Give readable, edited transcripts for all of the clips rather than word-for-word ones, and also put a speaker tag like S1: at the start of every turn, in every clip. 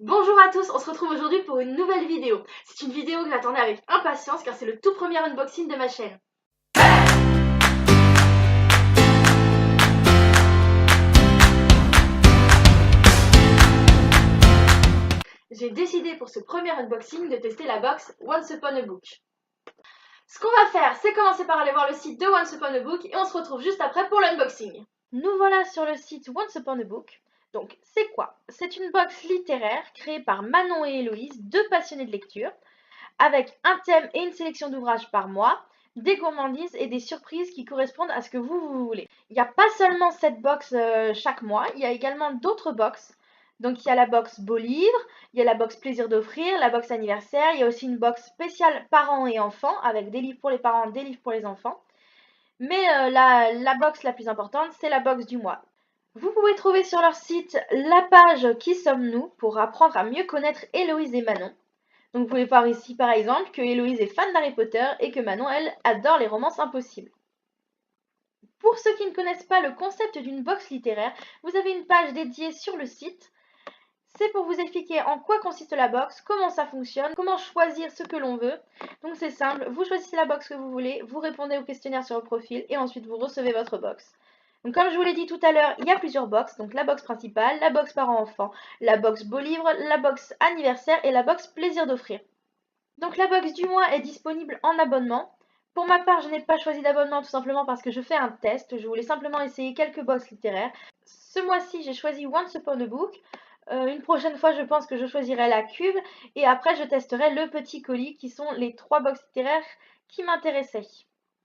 S1: Bonjour à tous, on se retrouve aujourd'hui pour une nouvelle vidéo. C'est une vidéo que j'attendais avec impatience car c'est le tout premier unboxing de ma chaîne. J'ai décidé pour ce premier unboxing de tester la box Once Upon a Book. Ce qu'on va faire, c'est commencer par aller voir le site de Once Upon a Book et on se retrouve juste après pour l'unboxing. Nous voilà sur le site Once Upon a Book. Donc c'est quoi? C'est une box littéraire créée par Manon et Héloïse, deux passionnés de lecture, avec un thème et une sélection d'ouvrages par mois, des gourmandises et des surprises qui correspondent à ce que vous voulez. Il n'y a pas seulement cette box chaque mois, il y a également d'autres box. Donc il y a la box beau livre, il y a la box plaisir d'offrir, la box anniversaire, il y a aussi une box spéciale parents et enfants avec des livres pour les parents, des livres pour les enfants. Mais la box la plus importante, c'est la box du mois. Vous pouvez trouver sur leur site la page Qui sommes-nous pour apprendre à mieux connaître Héloïse et Manon. Donc vous pouvez voir ici par exemple que Héloïse est fan d'Harry Potter et que Manon, elle, adore les romances impossibles. Pour ceux qui ne connaissent pas le concept d'une box littéraire, vous avez une page dédiée sur le site. C'est pour vous expliquer en quoi consiste la box, comment ça fonctionne, comment choisir ce que l'on veut. Donc c'est simple, vous choisissez la box que vous voulez, vous répondez au questionnaire sur le profil et ensuite vous recevez votre box. Donc comme je vous l'ai dit tout à l'heure, il y a plusieurs box, donc la box principale, la box parents-enfants, la box beau livre, la box anniversaire et la box plaisir d'offrir. Donc la box du mois est disponible en abonnement. Pour ma part, je n'ai pas choisi d'abonnement tout simplement parce que je fais un test. Je voulais simplement essayer quelques box littéraires. Ce mois-ci, j'ai choisi Once Upon a Book. Une prochaine fois, je pense que je choisirai la cube. Et après, je testerai le petit colis qui sont les 3 box littéraires qui m'intéressaient.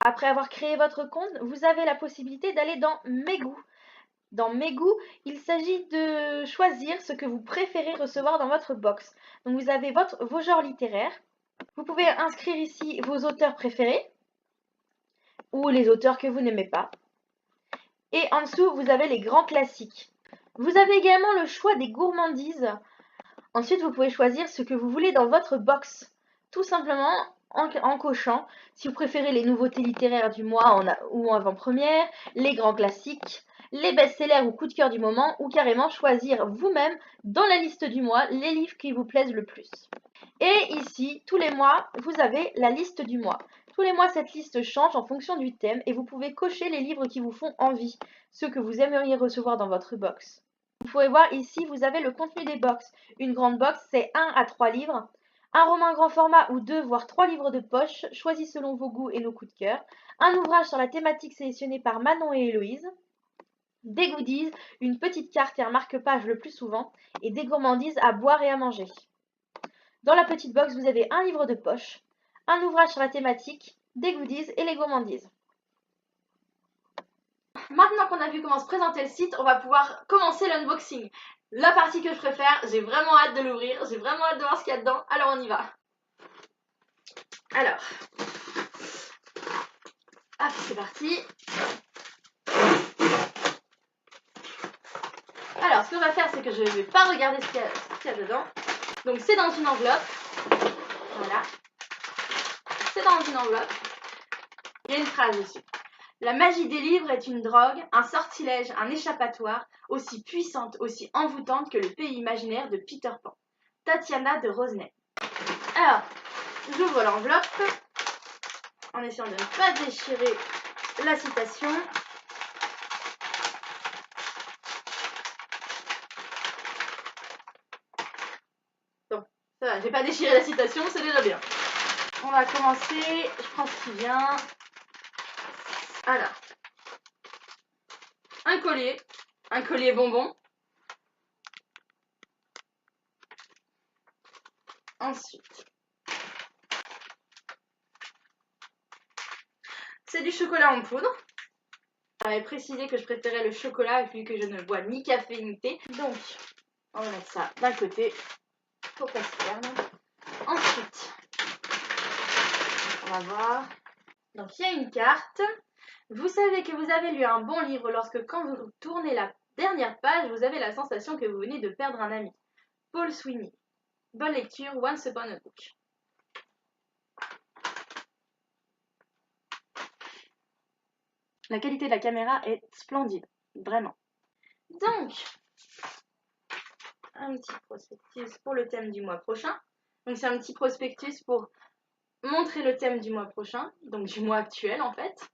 S1: Après avoir créé votre compte, vous avez la possibilité d'aller dans Mes goûts. Dans Mes goûts, il s'agit de choisir ce que vous préférez recevoir dans votre box. Donc vous avez vos genres littéraires. Vous pouvez inscrire ici vos auteurs préférés ou les auteurs que vous n'aimez pas. Et en dessous, vous avez les grands classiques. Vous avez également le choix des gourmandises. Ensuite, vous pouvez choisir ce que vous voulez dans votre box. Tout simplement en cochant si vous préférez les nouveautés littéraires du mois ou en avant-première, les grands classiques, les best-sellers ou coups de cœur du moment, ou carrément choisir vous-même dans la liste du mois les livres qui vous plaisent le plus. Et ici, tous les mois, vous avez la liste du mois. Tous les mois, cette liste change en fonction du thème et vous pouvez cocher les livres qui vous font envie, ceux que vous aimeriez recevoir dans votre box. Vous pouvez voir ici, vous avez le contenu des box. Une grande box, c'est 1 à 3 livres. Un roman grand format ou 2 voire 3 livres de poche, choisis selon vos goûts et nos coups de cœur. Un ouvrage sur la thématique sélectionnée par Manon et Héloïse. Des goodies, une petite carte et un marque-page le plus souvent. Et des gourmandises à boire et à manger. Dans la petite box, vous avez un livre de poche, un ouvrage sur la thématique, des goodies et les gourmandises. Maintenant qu'on a vu comment se présenter le site, on va pouvoir commencer l'unboxing. La partie que je préfère, j'ai vraiment hâte de l'ouvrir, j'ai vraiment hâte de voir ce qu'il y a dedans, alors on y va. Alors, hop, c'est parti. Alors, ce qu'on va faire, c'est que je ne vais pas regarder ce qu'il y a dedans. Donc, c'est dans une enveloppe. Voilà. C'est dans une enveloppe. Il y a une phrase dessus. La magie des livres est une drogue, un sortilège, un échappatoire, aussi puissante, aussi envoûtante que le pays imaginaire de Peter Pan. Tatiana de Rosnay. Alors, j'ouvre l'enveloppe en essayant de ne pas déchirer la citation. Bon, ça va, j'ai pas déchiré la citation, c'est déjà bien. On va commencer, je prends ce qui vient. Alors, un collier bonbon. Ensuite, c'est du chocolat en poudre. J'avais précisé que je préférais le chocolat vu que je ne bois ni café ni thé. Donc, on va mettre ça d'un côté pour pas se perdre. Ensuite, on va voir. Donc, il y a une carte. Vous savez que vous avez lu un bon livre lorsque quand vous tournez la dernière page, vous avez la sensation que vous venez de perdre un ami. Paul Sweeney. Bonne lecture, Once Upon a Book. La qualité de la caméra est splendide, vraiment. Donc, un petit prospectus pour le thème du mois prochain. Donc c'est un petit prospectus pour montrer le thème du mois prochain, donc du mois actuel en fait,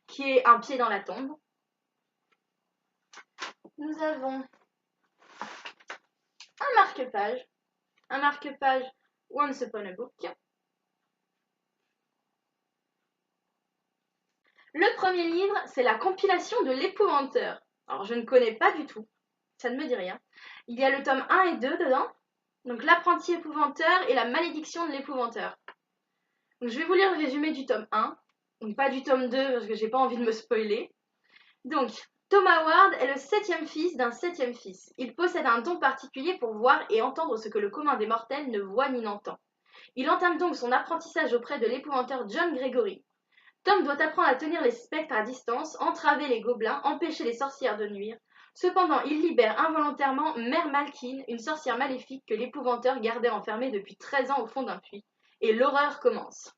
S1: qui est un pied dans la tombe. Nous avons un marque-page Once Upon a Book. Le premier livre, c'est la compilation de l'épouvanteur. Alors je ne connais pas du tout, ça ne me dit rien. Il y a le tome 1 et 2 dedans, donc l'apprenti épouvanteur et la malédiction de l'épouvanteur. Donc je vais vous lire le résumé du tome 1, donc pas du tome 2 parce que j'ai pas envie de me spoiler. Donc, Tom Howard est le 7e fils d'un 7e fils. Il possède un don particulier pour voir et entendre ce que le commun des mortels ne voit ni n'entend. Il entame donc son apprentissage auprès de l'épouvanteur John Gregory. Tom doit apprendre à tenir les spectres à distance, entraver les gobelins, empêcher les sorcières de nuire. Cependant, il libère involontairement Mère Malkin, une sorcière maléfique que l'épouvanteur gardait enfermée depuis 13 ans au fond d'un puits. Et l'horreur commence.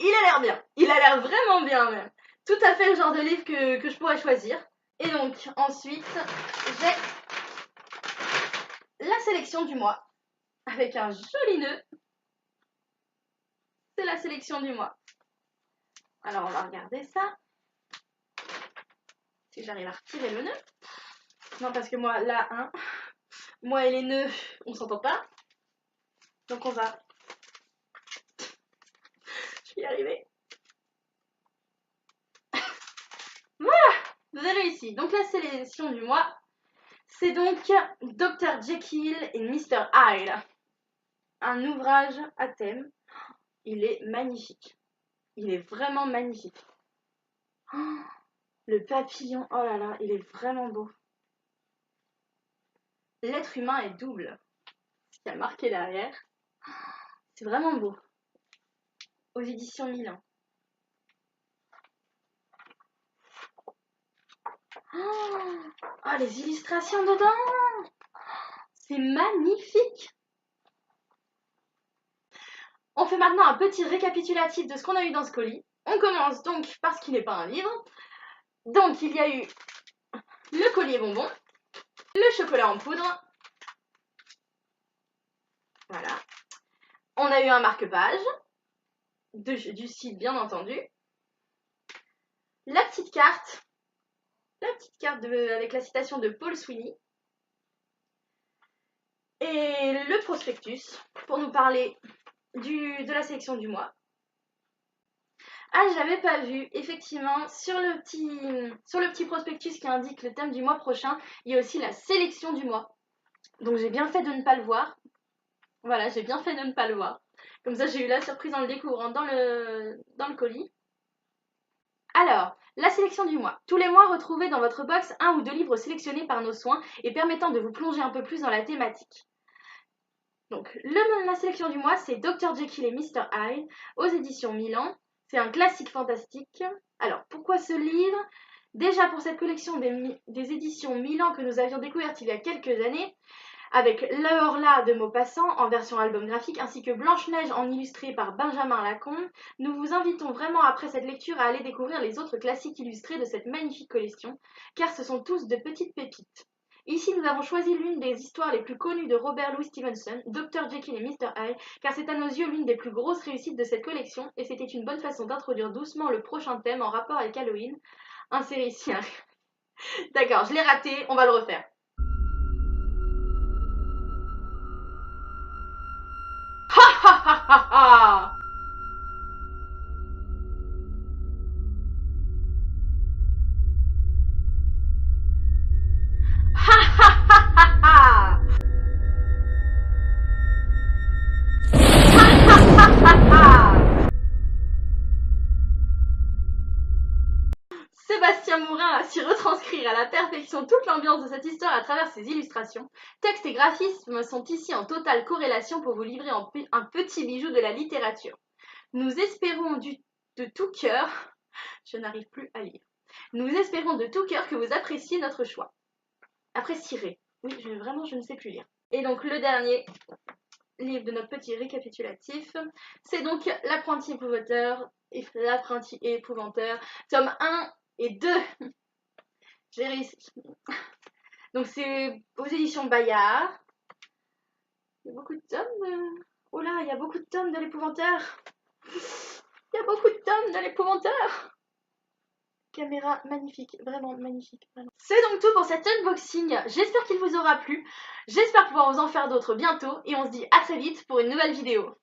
S1: Il a l'air bien, il a l'air vraiment bien même. Tout à fait le genre de livre que je pourrais choisir. Et donc, ensuite, j'ai la sélection du mois, avec un joli nœud. C'est la sélection du mois. Alors, on va regarder ça. Si j'arrive à retirer le nœud. Non, parce que moi, là, hein, moi et les nœuds, on s'entend pas. Donc, on va... Je vais y arriver. Voilà, vous avez réussi. Donc, la sélection du mois, c'est donc Dr. Jekyll et Mr. Hyde. Un ouvrage à thème. Il est magnifique. Il est vraiment magnifique. Oh, le papillon, oh là là, il est vraiment beau. L'être humain est double. Ce qui a marqué derrière. C'est vraiment beau. Aux éditions Milan. Oh, les illustrations dedans! C'est magnifique! On fait maintenant un petit récapitulatif de ce qu'on a eu dans ce colis. On commence donc par ce qui n'est pas un livre. Donc, il y a eu le collier bonbon, le chocolat en poudre. Voilà. On a eu un marque-page, du site bien entendu. La petite carte avec la citation de Paul Sweeney. Et le prospectus pour nous parler de la sélection du mois. Ah, je l'avais pas vu. Effectivement, sur le petit prospectus qui indique le thème du mois prochain, il y a aussi la sélection du mois. Donc j'ai bien fait de ne pas le voir. Voilà, j'ai bien fait de ne pas le voir. Comme ça, j'ai eu la surprise en le découvrant dans le colis. Alors, la sélection du mois. Tous les mois, retrouvez dans votre box un ou deux livres sélectionnés par nos soins et permettant de vous plonger un peu plus dans la thématique. Donc, la sélection du mois, c'est Dr. Jekyll et Mr. Hyde aux éditions Milan. C'est un classique fantastique. Alors, pourquoi ce livre? Déjà pour cette collection des éditions Milan que nous avions découverte il y a quelques années, avec Le Horla de Maupassant en version album graphique, ainsi que Blanche-Neige en illustré par Benjamin Lacombe, nous vous invitons vraiment après cette lecture à aller découvrir les autres classiques illustrés de cette magnifique collection, car ce sont tous de petites pépites. Ici, nous avons choisi l'une des histoires les plus connues de Robert Louis Stevenson, Dr. Jekyll et Mr. Hyde, car c'est à nos yeux l'une des plus grosses réussites de cette collection, et c'était une bonne façon d'introduire doucement le prochain thème en rapport avec Halloween. Inséré ici. D'accord, je l'ai raté, on va le refaire. Ha ha ha ha! Ha ha ha ha ha! Sébastien Mourin a su retranscrire à la perfection toute l'ambiance de cette histoire à travers ses illustrations. Texte et graphisme sont ici en totale corrélation pour vous livrer un petit bijou de la littérature. Nous espérons de tout cœur, je n'arrive plus à lire, nous espérons de tout cœur que vous appréciez notre choix. Apprécierez. Oui, vraiment, je ne sais plus lire. Et donc, le dernier livre de notre petit récapitulatif, c'est donc L'apprenti épouvanteur, tome 1 et 2. J'ai réussi. Donc c'est aux éditions Bayard. Il y a beaucoup de tomes. Oh là, il y a beaucoup de tomes de l'épouvanteur. Il y a beaucoup de tomes de l'épouvanteur. Caméra magnifique, vraiment magnifique. Vraiment. C'est donc tout pour cet unboxing. J'espère qu'il vous aura plu. J'espère pouvoir vous en faire d'autres bientôt. Et on se dit à très vite pour une nouvelle vidéo.